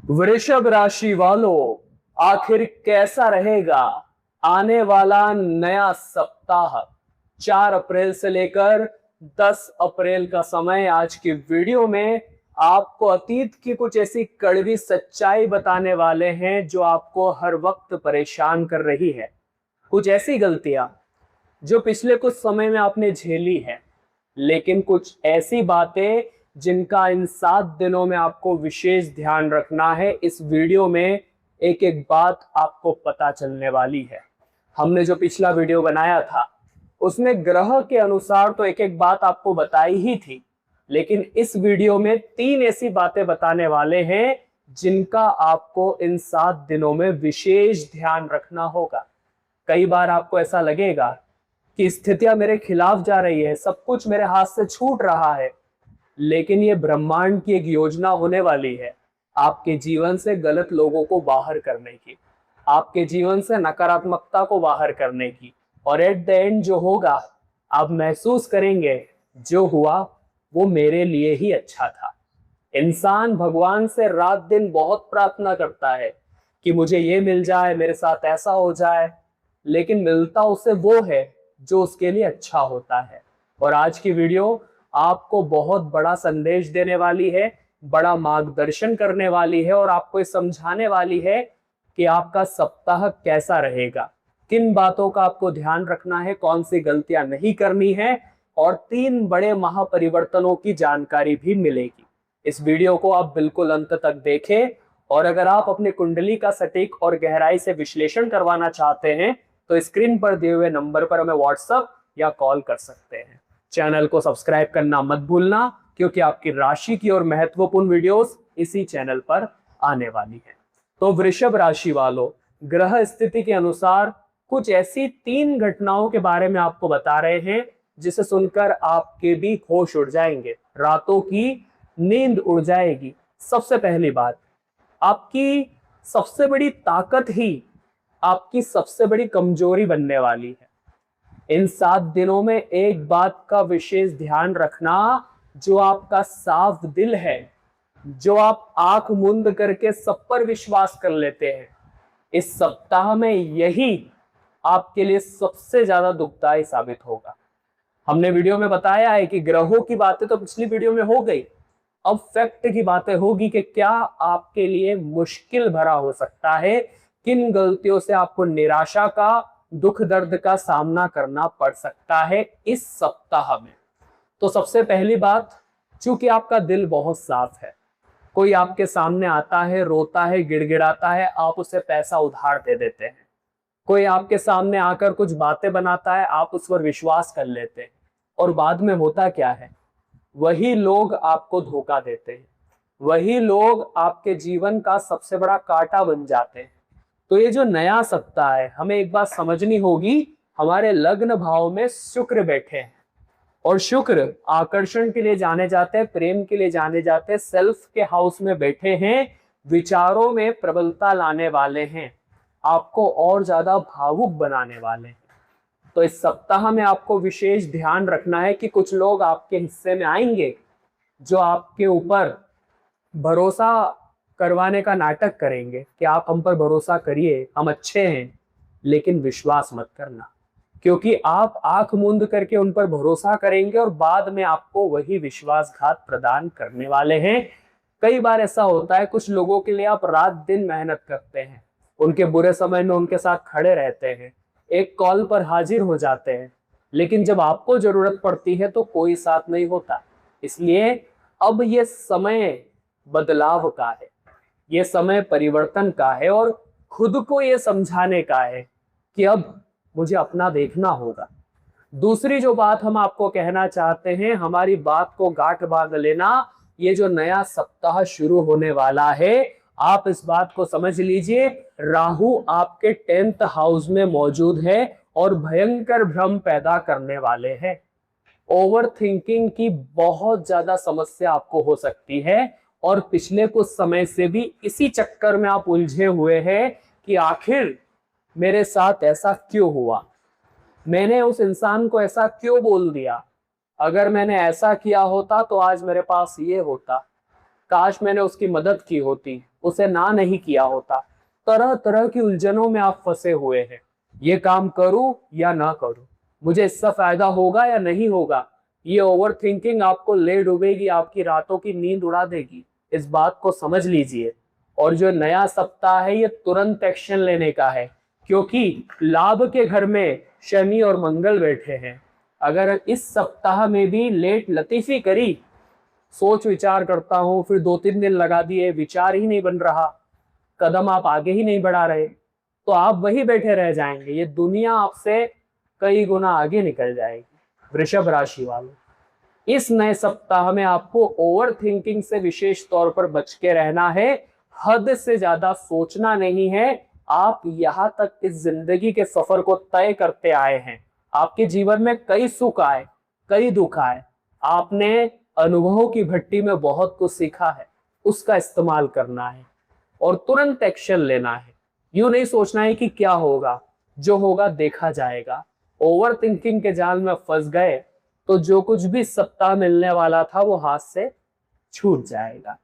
वृषभ राशि वालों, आखिर कैसा रहेगा आने वाला नया सप्ताह। 4 अप्रैल से लेकर 10 अप्रैल का समय। आज की वीडियो में आपको अतीत की कुछ ऐसी कड़वी सच्चाई बताने वाले हैं जो आपको हर वक्त परेशान कर रही है। कुछ ऐसी गलतियां जो पिछले कुछ समय में आपने झेली है, लेकिन कुछ ऐसी बातें जिनका इन 7 दिनों में आपको विशेष ध्यान रखना है। इस वीडियो में एक एक बात आपको पता चलने वाली है। हमने जो पिछला वीडियो बनाया था उसमें ग्रह के अनुसार तो एक एक बात आपको बताई ही थी, लेकिन इस वीडियो में 3 ऐसी बातें बताने वाले हैं जिनका आपको इन 7 दिनों में विशेष ध्यान रखना होगा। कई बार आपको ऐसा लगेगा कि स्थितियां मेरे खिलाफ जा रही है, सब कुछ मेरे हाथ से छूट रहा है, लेकिन ये ब्रह्मांड की एक योजना होने वाली है आपके जीवन से गलत लोगों को बाहर करने की, आपके जीवन से नकारात्मकता को बाहर करने की। और एट द एंड जो होगा आप महसूस करेंगे जो हुआ वो मेरे लिए ही अच्छा था। इंसान भगवान से रात दिन बहुत प्रार्थना करता है कि मुझे ये मिल जाए, मेरे साथ ऐसा हो जाए, लेकिन मिलता उसे वो है जो उसके लिए अच्छा होता है। और आज की वीडियो आपको बहुत बड़ा संदेश देने वाली है, बड़ा मार्गदर्शन करने वाली है और आपको ये समझाने वाली है कि आपका सप्ताह कैसा रहेगा, किन बातों का आपको ध्यान रखना है, कौन सी गलतियां नहीं करनी है, और 3 बड़े महापरिवर्तनों की जानकारी भी मिलेगी। इस वीडियो को आप बिल्कुल अंत तक देखें, और अगर आप अपनी कुंडली का सटीक और गहराई से विश्लेषण करवाना चाहते हैं तो स्क्रीन पर दिए हुए नंबर पर हमें व्हाट्सएप या कॉल कर सकते हैं। चैनल को सब्सक्राइब करना मत भूलना, क्योंकि आपकी राशि की और महत्वपूर्ण वीडियोस इसी चैनल पर आने वाली है। तो वृषभ राशि वालों, ग्रह स्थिति के अनुसार कुछ ऐसी 3 घटनाओं के बारे में आपको बता रहे हैं जिसे सुनकर आपके भी होश उड़ जाएंगे, रातों की नींद उड़ जाएगी। सबसे पहली बात, आपकी सबसे बड़ी ताकत ही आपकी सबसे बड़ी कमजोरी बनने वाली है। इन 7 दिनों में एक बात का विशेष ध्यान रखना, जो आपका साफ दिल है, जो आप आंख मूंद करके सब पर विश्वास कर लेते हैं, इस सप्ताह में यही आपके लिए सबसे ज्यादा दुखदाई साबित होगा। हमने वीडियो में बताया है कि ग्रहों की बातें तो पिछली वीडियो में हो गई, अब फैक्ट की बातें होगी कि क्या आपके लिए मुश्किल भरा हो सकता है, किन गलतियों से आपको निराशा का, दुख दर्द का सामना करना पड़ सकता है इस सप्ताह में। तो सबसे पहली बात, चूंकि आपका दिल बहुत साफ है, कोई आपके सामने आता है, रोता है, गिड़गिड़ाता है, आप उसे पैसा उधार दे देते हैं। कोई आपके सामने आकर कुछ बातें बनाता है, आप उस पर विश्वास कर लेते हैं, और बाद में होता क्या है, वही लोग आपको धोखा देते हैं, वही लोग आपके जीवन का सबसे बड़ा कांटा बन जाते हैं। तो ये जो नया सप्ताह है, हमें एक बात समझनी होगी, हमारे लग्न भाव में शुक्र बैठे हैं, और शुक्र आकर्षण के लिए जाने जाते हैं, प्रेम के लिए जाने जाते हैं, सेल्फ के हाउस में बैठे हैं, विचारों में प्रबलता लाने वाले हैं, आपको और ज्यादा भावुक बनाने वाले हैं। तो इस सप्ताह में आपको विशेष ध्यान रखना है कि कुछ लोग आपके हिस्से में आएंगे जो आपके ऊपर भरोसा करवाने का नाटक करेंगे कि आप हम पर भरोसा करिए, हम अच्छे हैं, लेकिन विश्वास मत करना, क्योंकि आप आंख मूंद करके उन पर भरोसा करेंगे और बाद में आपको वही विश्वासघात प्रदान करने वाले हैं। कई बार ऐसा होता है, कुछ लोगों के लिए आप रात दिन मेहनत करते हैं, उनके बुरे समय में उनके साथ खड़े रहते हैं, एक कॉल पर हाजिर हो जाते हैं, लेकिन जब आपको जरूरत पड़ती है तो कोई साथ नहीं होता। इसलिए अब ये समय बदलाव का है, ये समय परिवर्तन का है, और खुद को ये समझाने का है कि अब मुझे अपना देखना होगा। दूसरी जो बात हम आपको कहना चाहते हैं, हमारी बात को गांठ बांध लेना, ये जो नया सप्ताह शुरू होने वाला है, आप इस बात को समझ लीजिए, राहु आपके 10th हाउस में मौजूद है और भयंकर भ्रम पैदा करने वाले हैं। ओवर थिंकिंग की बहुत ज्यादा समस्या आपको हो सकती है, और पिछले कुछ समय से भी इसी चक्कर में आप उलझे हुए हैं कि आखिर मेरे साथ ऐसा क्यों हुआ, मैंने उस इंसान को ऐसा क्यों बोल दिया, अगर मैंने ऐसा किया होता तो आज मेरे पास ये होता, काश मैंने उसकी मदद की होती, उसे ना नहीं किया होता। तरह तरह की उलझनों में आप फंसे हुए हैं। ये काम करूं या ना करूं, मुझे इससे फायदा होगा या नहीं होगा, ये ओवर थिंकिंग आपको ले डूबेगी, आपकी रातों की नींद उड़ा देगी। इस बात को समझ लीजिए। और जो नया सप्ताह है ये तुरंत एक्शन लेने का है, क्योंकि लाभ के घर में शनि और मंगल बैठे हैं। अगर इस सप्ताह में भी लेट लतीफी करी, सोच विचार करता हूं, फिर 2-3 दिन लगा दिए, विचार ही नहीं बन रहा, कदम आप आगे ही नहीं बढ़ा रहे, तो आप वही बैठे रह जाएंगे। ये दुनिया आपसे कई गुना आगे निकल जाएगी। वृषभ राशि वालों, इस नए सप्ताह में आपको ओवर थिंकिंग से विशेष तौर पर बच के रहना है। हद से ज्यादा सोचना नहीं है। आप यहाँ तक इस जिंदगी के सफर को तय करते आए हैं। आपके जीवन में कई सुख आए, कई दुख आए, आपने अनुभवों की भट्टी में बहुत कुछ सीखा है, उसका इस्तेमाल करना है और तुरंत एक्शन लेना है। यूं नहीं सोचना है कि क्या होगा, जो होगा देखा जाएगा। ओवर थिंकिंग के जाल में फंस गए तो जो कुछ भी सप्ताह मिलने वाला था वो हाथ से छूट जाएगा।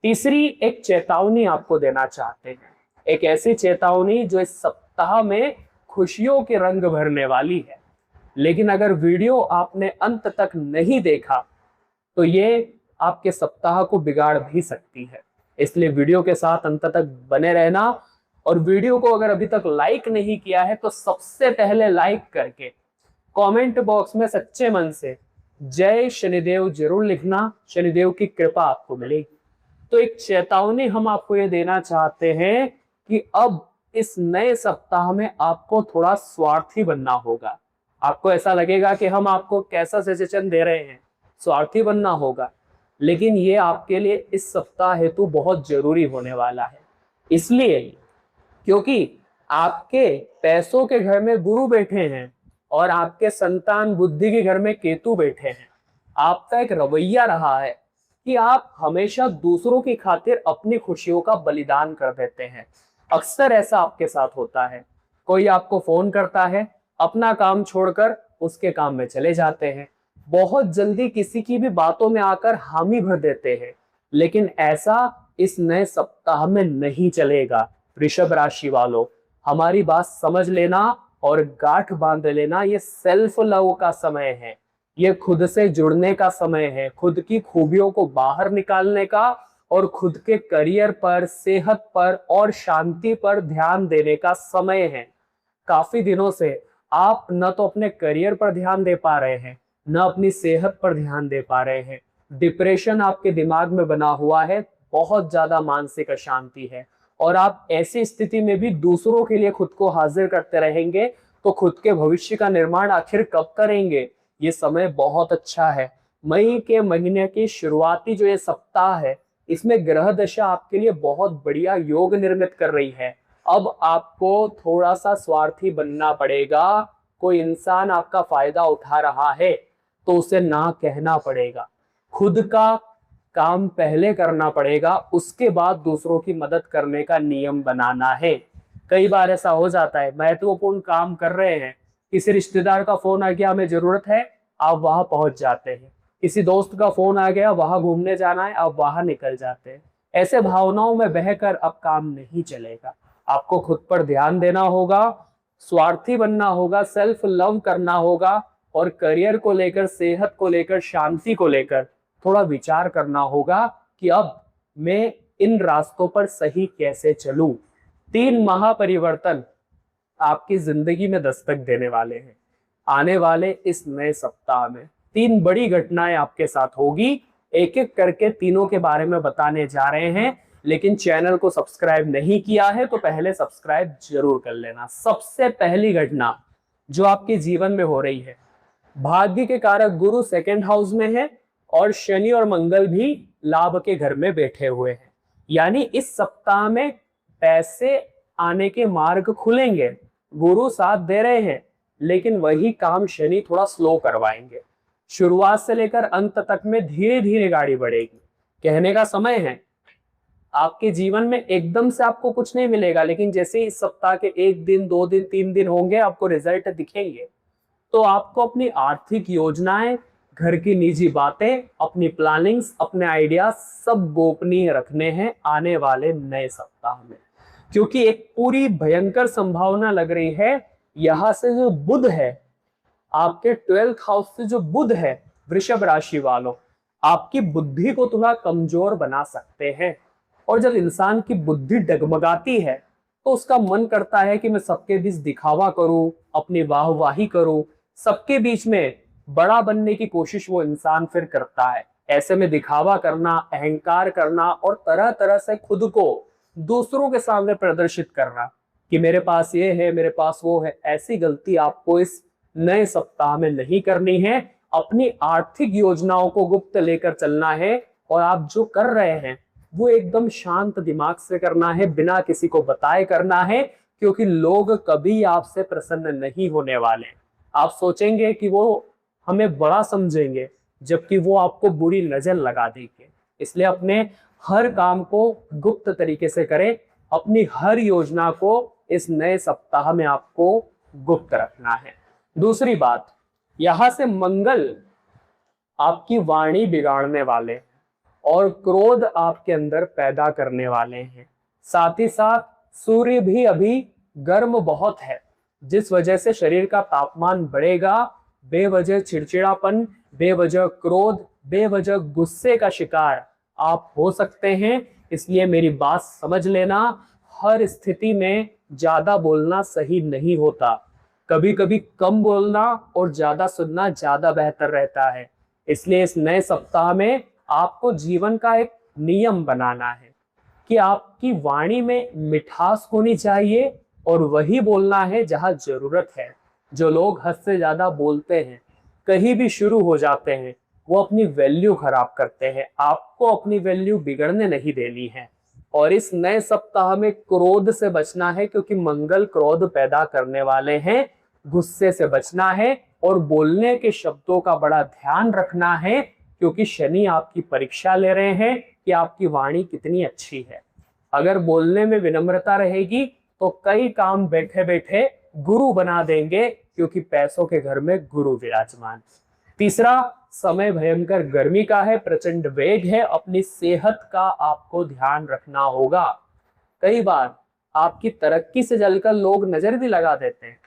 तीसरी एक चेतावनी आपको देना चाहते हैं, एक ऐसी चेतावनी जो इस सप्ताह में खुशियों के रंग भरने वाली है। लेकिन अगर वीडियो आपने अंत तक नहीं देखा तो ये आपके सप्ताह को बिगाड़ भी सकती है। इसलिए वीडियो के साथ अंत तक बने रहना। और वीडियो को अगर अभी तक लाइक नहीं किया है तो सबसे पहले लाइक करके कमेंट बॉक्स में सच्चे मन से जय शनिदेव जरूर लिखना। शनिदेव की कृपा आपको मिलेगी। तो एक चेतावनी हम आपको ये देना चाहते हैं कि अब इस नए सप्ताह में आपको थोड़ा स्वार्थी बनना होगा। आपको ऐसा लगेगा कि हम आपको कैसा सजेशन दे रहे हैं, स्वार्थी बनना होगा, लेकिन ये आपके लिए इस सप्ताह हेतु बहुत जरूरी होने वाला है। इसलिए क्योंकि आपके पैसों के घर में गुरु बैठे हैं और आपके संतान बुद्धि के घर में केतु बैठे हैं। आपका एक रवैया रहा है कि आप हमेशा दूसरों की खातिर अपनी खुशियों का बलिदान कर देते हैं। अक्सर ऐसा आपके साथ होता है। कोई आपको फोन करता है, अपना काम छोड़कर उसके काम में चले जाते हैं, बहुत जल्दी किसी की भी बातों में आकर हामी भर देते हैं। लेकिन ऐसा इस नए सप्ताह में नहीं चलेगा। वृषभ राशि वालों, हमारी बात समझ लेना और गांठ बांध लेना। ये सेल्फ लव का समय है, ये खुद से जुड़ने का समय है, खुद की खूबियों को बाहर निकालने का और खुद के करियर पर, सेहत पर और शांति पर ध्यान देने का समय है। काफी दिनों से आप न तो अपने करियर पर ध्यान दे पा रहे हैं, न अपनी सेहत पर ध्यान दे पा रहे हैं। डिप्रेशन आपके दिमाग में बना हुआ है, बहुत ज्यादा मानसिक अशांति है और आप ऐसी स्थिति में भी दूसरों के लिए खुद को हाजिर करते रहेंगे तो खुद के भविष्य का निर्माण आखिर कब करेंगे। ये समय बहुत अच्छा है। मई के महीने की शुरुआती जो ये सप्ताह है, इसमें ग्रह दशा आपके लिए बहुत बढ़िया योग निर्मित कर रही है। अब आपको थोड़ा सा स्वार्थी बनना पड़ेगा। कोई इंसान आपका फायदा उठा रहा है तो उसे ना कहना पड़ेगा। खुद का काम पहले करना पड़ेगा, उसके बाद दूसरों की मदद करने का नियम बनाना है। कई बार ऐसा हो जाता है, महत्वपूर्ण काम कर रहे हैं, किसी रिश्तेदार का फोन आ गया, हमें जरूरत है, आप वहां पहुंच जाते हैं। किसी दोस्त का फोन आ गया, वहां घूमने जाना है, आप वहां निकल जाते हैं। ऐसे भावनाओं में बहकर अब काम नहीं चलेगा। आपको खुद पर ध्यान देना होगा, स्वार्थी बनना होगा, सेल्फ लव करना होगा और करियर को लेकर, सेहत को लेकर, शांति को लेकर थोड़ा विचार करना होगा कि अब मैं इन रास्तों पर सही कैसे चलूं। 3 महापरिवर्तन आपकी जिंदगी में दस्तक देने वाले हैं। आने वाले इस नए सप्ताह में 3 बड़ी घटनाएं आपके साथ होगी। एक एक करके तीनों के बारे में बताने जा रहे हैं। लेकिन चैनल को सब्सक्राइब नहीं किया है तो पहले सब्सक्राइब जरूर कर लेना। सबसे पहली घटना जो आपके जीवन में हो रही है, भाग्य के कारक गुरु 2nd हाउस में है और शनि और मंगल भी लाभ के घर में बैठे हुए हैं। यानी इस सप्ताह में पैसे आने के मार्ग खुलेंगे। गुरु साथ दे रहे हैं, लेकिन वही काम शनि थोड़ा स्लो करवाएंगे। शुरुआत से लेकर अंत तक में धीरे धीरे गाड़ी बढ़ेगी। कहने का समय है, आपके जीवन में एकदम से आपको कुछ नहीं मिलेगा, लेकिन जैसे इस सप्ताह के 1 दिन, 2 दिन, 3 दिन होंगे, आपको रिजल्ट दिखेंगे। तो आपको अपनी आर्थिक योजनाएं घर की निजी बातें, अपनी प्लानिंग्स, अपने आइडियाज सब गोपनीय रखने हैं आने वाले नए सप्ताह में, क्योंकि एक पूरी भयंकर संभावना लग रही है। यहां से जो बुध है, आपके 12th हाउस से जो बुध है वृषभ राशि वालों, आपकी बुद्धि को थोड़ा कमजोर बना सकते हैं। और जब इंसान की बुद्धि डगमगाती है तो उसका मन करता है कि मैं सबके बीच दिखावा करूं, अपनी वाहवाही करूं, सबके बीच में बड़ा बनने की कोशिश वो इंसान फिर करता है। ऐसे में दिखावा करना, अहंकार करना और तरह तरह से खुद को दूसरों के सामने प्रदर्शित करना कि मेरे पास ये है, मेरे पास वो है, ऐसी गलती आपको इस नए सप्ताह में नहीं करनी है। अपनी आर्थिक योजनाओं को गुप्त लेकर चलना है और आप जो कर रहे हैं वो एकदम शांत दिमाग से करना है, बिना किसी को बताए करना है, क्योंकि लोग कभी आपसे प्रसन्न नहीं होने वाले। आप सोचेंगे कि वो हमें बड़ा समझेंगे, जबकि वो आपको बुरी नजर लगा देंगे। इसलिए अपने हर काम को गुप्त तरीके से करें। अपनी हर योजना को इस नए सप्ताह में आपको गुप्त रखना है। दूसरी बात, यहां से मंगल आपकी वाणी बिगाड़ने वाले हैं और क्रोध आपके अंदर पैदा करने वाले हैं। साथ ही साथ सूर्य भी अभी गर्म बहुत है, जिस वजह से शरीर का तापमान बढ़ेगा। बेवजह चिड़चिड़ापन, बेवजह क्रोध, बेवजह गुस्से का शिकार आप हो सकते हैं। इसलिए मेरी बात समझ लेना, हर स्थिति में ज्यादा बोलना सही नहीं होता। कभी कभी कम बोलना और ज्यादा सुनना ज्यादा बेहतर रहता है। इसलिए इस नए सप्ताह में आपको जीवन का एक नियम बनाना है कि आपकी वाणी में मिठास होनी चाहिए और वही बोलना है जहां जरूरत है। जो लोग हद से ज्यादा बोलते हैं, कहीं भी शुरू हो जाते हैं, वो अपनी वैल्यू खराब करते हैं। आपको अपनी वैल्यू बिगड़ने नहीं देनी है। और इस नए सप्ताह में क्रोध से बचना है, क्योंकि मंगल क्रोध पैदा करने वाले हैं। गुस्से से बचना है और बोलने के शब्दों का बड़ा ध्यान रखना है, क्योंकि शनि आपकी परीक्षा ले रहे हैं कि आपकी वाणी कितनी अच्छी है। अगर बोलने में विनम्रता रहेगी तो कई काम बैठे बैठे गुरु बना देंगे, क्योंकि पैसों के घर में गुरु विराजमान। तीसरा, समय भयंकर गर्मी का है, प्रचंड वेग है। अपनी सेहत का आपको ध्यान रखना होगा। कई बार आपकी तरक्की से जलकर लोग नजर भी लगा देते हैं,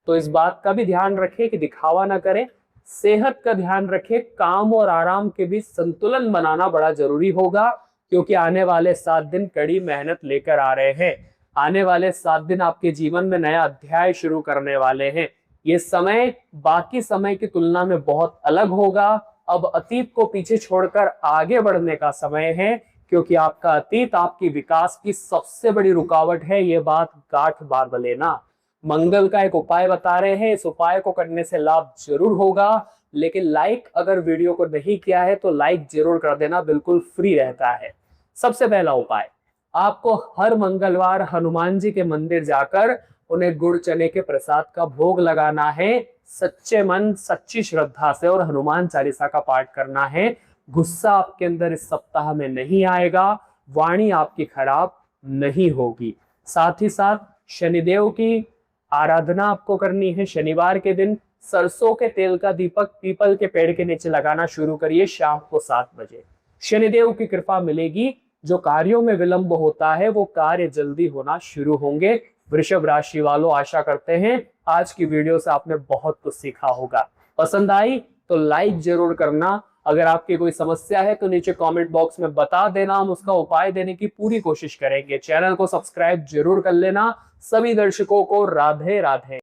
तो इस बात का भी ध्यान रखें कि दिखावा ना करें। सेहत का ध्यान रखें। काम और आराम के बीच संतुलन बनाना बड़ा जरूरी होगा, क्योंकि आने वाले 7 दिन कड़ी मेहनत लेकर आ रहे हैं। आने वाले 7 दिन आपके जीवन में नया अध्याय शुरू करने वाले हैं। ये समय बाकी समय की तुलना में बहुत अलग होगा। अब अतीत को पीछे छोड़कर आगे बढ़ने का समय है, क्योंकि आपका अतीत आपकी विकास की सबसे बड़ी रुकावट है। ये बात गांठ बांध लेना। मंगल का एक उपाय बता रहे हैं, इस उपाय को करने से लाभ जरूर होगा। लेकिन लाइक अगर वीडियो को नहीं किया है तो लाइक जरूर कर देना, बिल्कुल फ्री रहता है। सबसे पहला उपाय, आपको हर मंगलवार हनुमान जी के मंदिर जाकर उन्हें गुड़ चने के प्रसाद का भोग लगाना है। सच्चे मन, सच्ची श्रद्धा से, और हनुमान चालीसा का पाठ करना है। गुस्सा आपके अंदर इस सप्ताह में नहीं आएगा। वाणी आपकी खराब नहीं होगी। साथ ही साथ शनिदेव की आराधना आपको करनी है। शनिवार के दिन सरसों के तेल का दीपक पीपल के पेड़ के नीचे लगाना शुरू करिए शाम को 7 बजे। शनिदेव की कृपा मिलेगी। जो कार्यों में विलंब होता है वो कार्य जल्दी होना शुरू होंगे। वृषभ राशि वालों, आशा करते हैं आज की वीडियो से आपने बहुत कुछ सीखा होगा। पसंद आई तो लाइक जरूर करना। अगर आपकी कोई समस्या है तो नीचे कमेंट बॉक्स में बता देना, हम उसका उपाय देने की पूरी कोशिश करेंगे। चैनल को सब्सक्राइब जरूर कर लेना। सभी दर्शकों को राधे राधे।